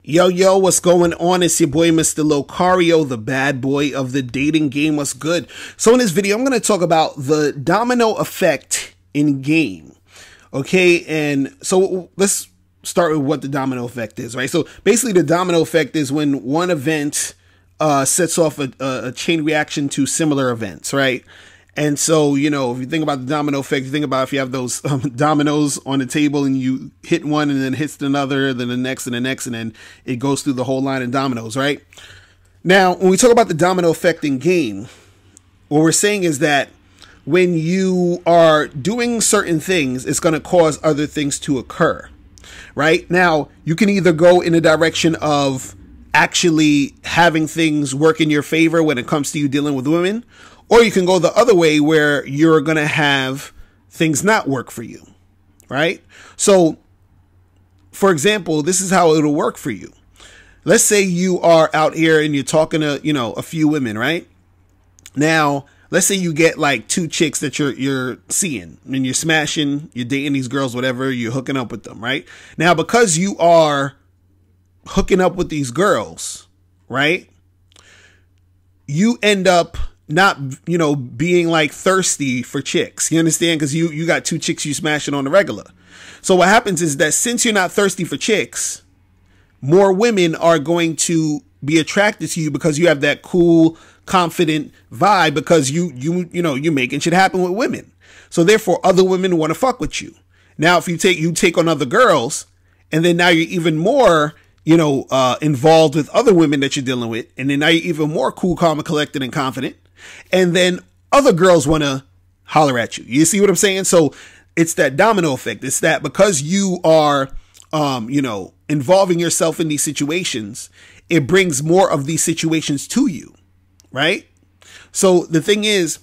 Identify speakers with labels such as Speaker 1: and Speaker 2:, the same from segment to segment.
Speaker 1: Yo, yo, what's going on? It's your boy, Mr. Locario, the bad boy of the dating game. What's good? So in this video, I'm going to talk about the domino effect in game. Okay, and so let's start with what the domino effect is, right? So basically the domino effect is when one event sets off a chain reaction to similar events, right? And so, you know, if you think about the domino effect, you think about if you have those dominoes on the table and you hit one and then hits another, then the next and the next, and then it goes through the whole line of dominoes, right? Now, when we talk about the domino effect in game, what we're saying is that when you are doing certain things, it's going to cause other things to occur, right? Now, you can either go in the direction of actually having things work in your favor when it comes to you dealing with women, or you can go the other way where you're going to have things not work for you, right? So, for example, this is how it'll work for you. Let's say you are out here and you're talking to, you know, a few women, right? Now, let's say you get like two chicks that you're seeing and you're smashing, you're dating these girls, whatever, you're hooking up with them, right? Now, because you are hooking up with these girls, right? You end up not, you know, being like thirsty for chicks. You understand? Because you got two chicks you smashing on the regular. So what happens is that since you're not thirsty for chicks, more women are going to be attracted to you because you have that cool, confident vibe because you know, you're making shit happen with women. So therefore other women want to fuck with you. Now, if you take on other girls and then now you're even more, you know, involved with other women that you're dealing with. And then now you're even more cool, calm, and collected and confident. And then other girls want to holler at you. You see what I'm saying? So it's that domino effect. It's that because you are, you know, involving yourself in these situations, it brings more of these situations to you, right? So the thing is,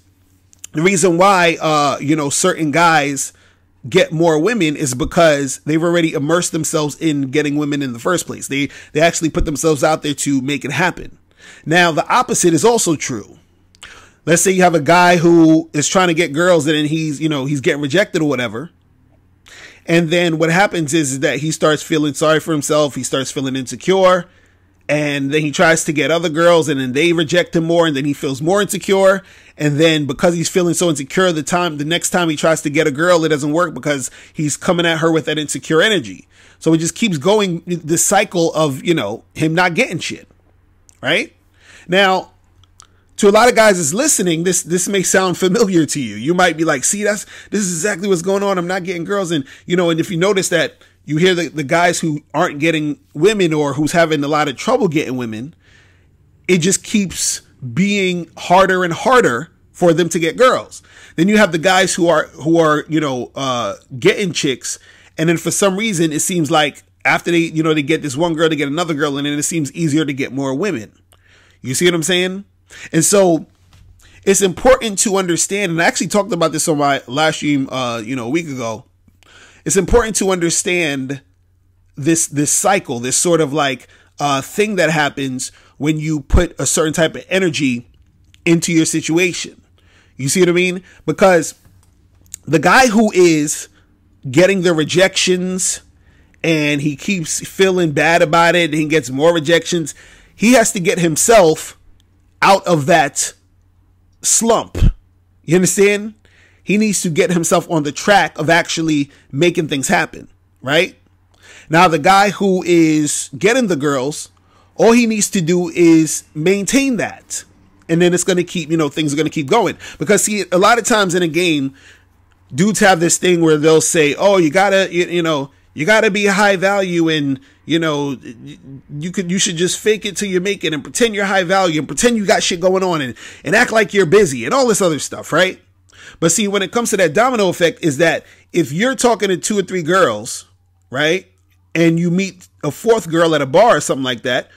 Speaker 1: the reason why, you know, certain guys get more women is because they've already immersed themselves in getting women in the first place. They actually put themselves out there to make it happen. Now, the opposite is also true. Let's say you have a guy who is trying to get girls and then he's getting rejected or whatever. And then what happens is that he starts feeling sorry for himself. He starts feeling insecure. And then he tries to get other girls and then they reject him more. And then he feels more insecure. And then because he's feeling so insecure, the next time he tries to get a girl, it doesn't work because he's coming at her with that insecure energy. So it just keeps going, this cycle of, you know, him not getting shit. Right? Now, to a lot of guys that's listening, this may sound familiar to you. You might be like, see, this is exactly what's going on. I'm not getting girls. And, you know, and if you notice that you hear the guys who aren't getting women or who's having a lot of trouble getting women, it just keeps being harder and harder for them to get girls. Then you have the guys who are, you know, getting chicks. And then for some reason, it seems like after they get this one girl, they get another girl, and then it seems easier to get more women. You see what I'm saying? And so it's important to understand, and I actually talked about this on my last stream, you know, a week ago. It's important to understand this cycle, this sort of like thing that happens when you put a certain type of energy into your situation. You see what I mean? Because the guy who is getting the rejections and he keeps feeling bad about it and he gets more rejections, he has to get himself out of that slump. You understand? He needs to get himself on the track of actually making things happen, right? Now, the guy who is getting the girls, all he needs to do is maintain that. And then it's going to keep, you know, things are going to keep going. Because see, a lot of times in a game, dudes have this thing where they'll say, oh, you gotta be high value and, you know, you should just fake it till you make it and pretend you're high value and pretend you got shit going on and act like you're busy and all this other stuff, right? But see, when it comes to that domino effect is that if you're talking to 2 or 3 girls, right, and you meet a 4th girl at a bar or something like that,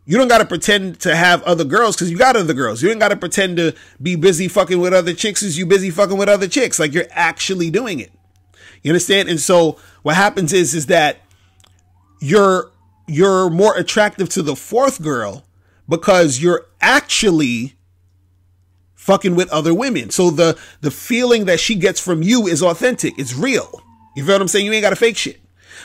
Speaker 1: you don't got to pretend to have other girls because you got other girls. You ain't got to pretend to be busy fucking with other chicks as you busy fucking with other chicks. Like you're actually doing it. You understand? And so what happens is that you're more attractive to the 4th girl because you're actually fucking with other women. So the feeling that she gets from you is authentic. It's real. You feel what I'm saying? You ain't got to fake shit.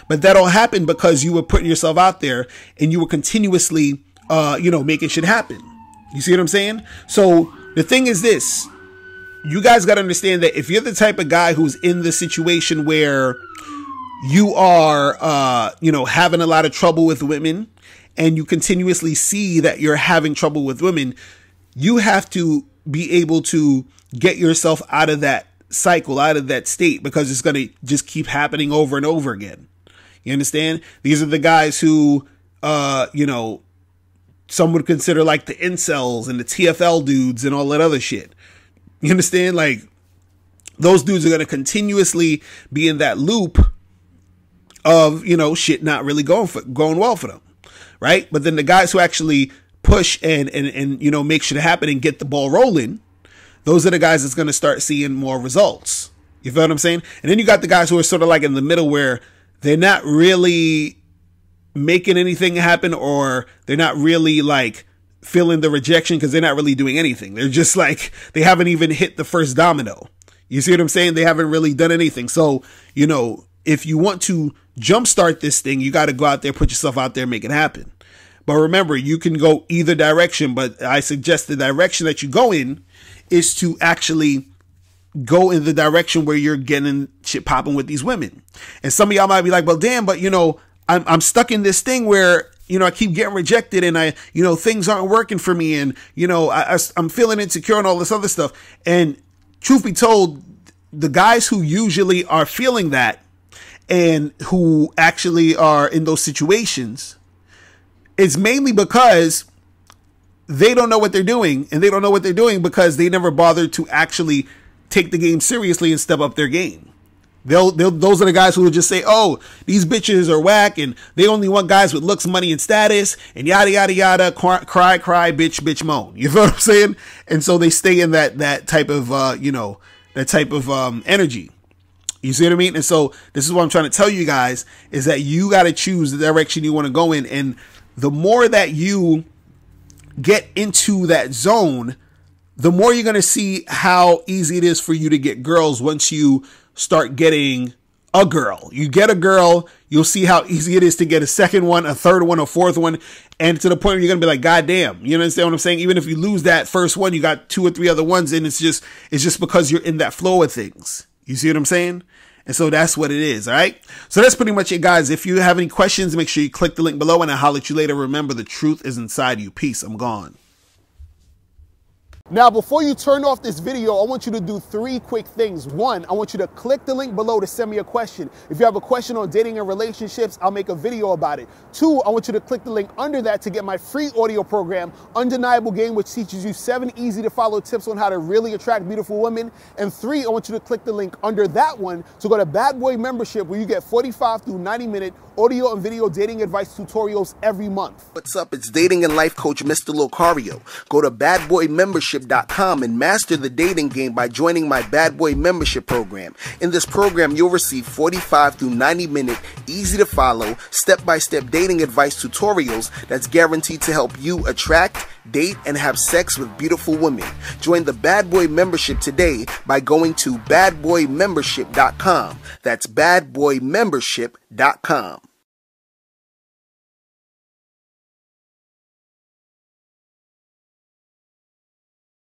Speaker 1: But that all happened because you were putting yourself out there and you were continuously, making shit happen. You see what I'm saying? So the thing is this, you guys got to understand that if you're the type of guy who's in the situation where you are, having a lot of trouble with women and you continuously see that you're having trouble with women, you have to be able to get yourself out of that cycle, out of that state, because it's going to just keep happening over and over again. You understand? These are the guys who, some would consider like the incels and the TFL dudes and all that other shit. You understand? Like, those dudes are going to continuously be in that loop of, shit not really going well for them. Right? But then the guys who actually push and make shit happen and get the ball rolling, those are the guys that's going to start seeing more results. You feel what I'm saying? And then you got the guys who are sort of like in the middle where they're not really making anything happen, or they're not really like feeling the rejection because they're not really doing anything. They're just like, they haven't even hit the first domino. You see what I'm saying? They haven't really done anything. So, if you want to jumpstart this thing, you got to go out there, put yourself out there, make it happen. But remember, you can go either direction, but I suggest the direction that you go in is to actually go in the direction where you're getting shit popping with these women. And some of y'all might be like, well, damn, but I'm stuck in this thing where, I keep getting rejected and things aren't working for me. And, I'm feeling insecure and all this other stuff. And truth be told, the guys who usually are feeling that and who actually are in those situations, it's mainly because they don't know what they're doing, and they don't know what they're doing because they never bothered to actually take the game seriously and step up their game. Those are the guys who will just say, oh, these bitches are whack and they only want guys with looks, money, and status, and yada, yada, yada, cry, bitch, moan. You feel what I'm saying? And so they stay in that type of, energy. You see what I mean? And so this is what I'm trying to tell you guys, is that you got to choose the direction you want to go in. And the more that you get into that zone, the more you're going to see how easy it is for you to get girls once you start getting a girl. You get a girl, you'll see how easy it is to get a second one, a third one, a fourth one, and to the point where you're going to be like, God damn, you understand what I'm saying? Even if you lose that first one, you got 2 or 3 other ones, and it's just because you're in that flow of things. You see what I'm saying? And so that's what it is, all right? So that's pretty much it, guys. If you have any questions, make sure you click the link below, and I'll holler at you later. Remember, the truth is inside you. Peace. I'm gone. Now, before you turn off this video, I want you to do 3 quick things. 1, I want you to click the link below to send me a question. If you have a question on dating and relationships, I'll make a video about it. 2, I want you to click the link under that to get my free audio program, Undeniable Game, which teaches you 7 easy to follow tips on how to really attract beautiful women. And 3, I want you to click the link under that one to go to Bad Boy Membership, where you get 45 through 90-minute audio and video dating advice tutorials every month.
Speaker 2: What's up? It's dating and life coach Mr. Locario. Go to badboymembership.com and master the dating game by joining my Bad Boy Membership program. In this program, you'll receive 45 through 90-minute, easy to follow, step-by-step dating advice tutorials that's guaranteed to help you attract, date, and have sex with beautiful women. Join the Bad Boy Membership today by going to badboymembership.com. That's badboymembership.com.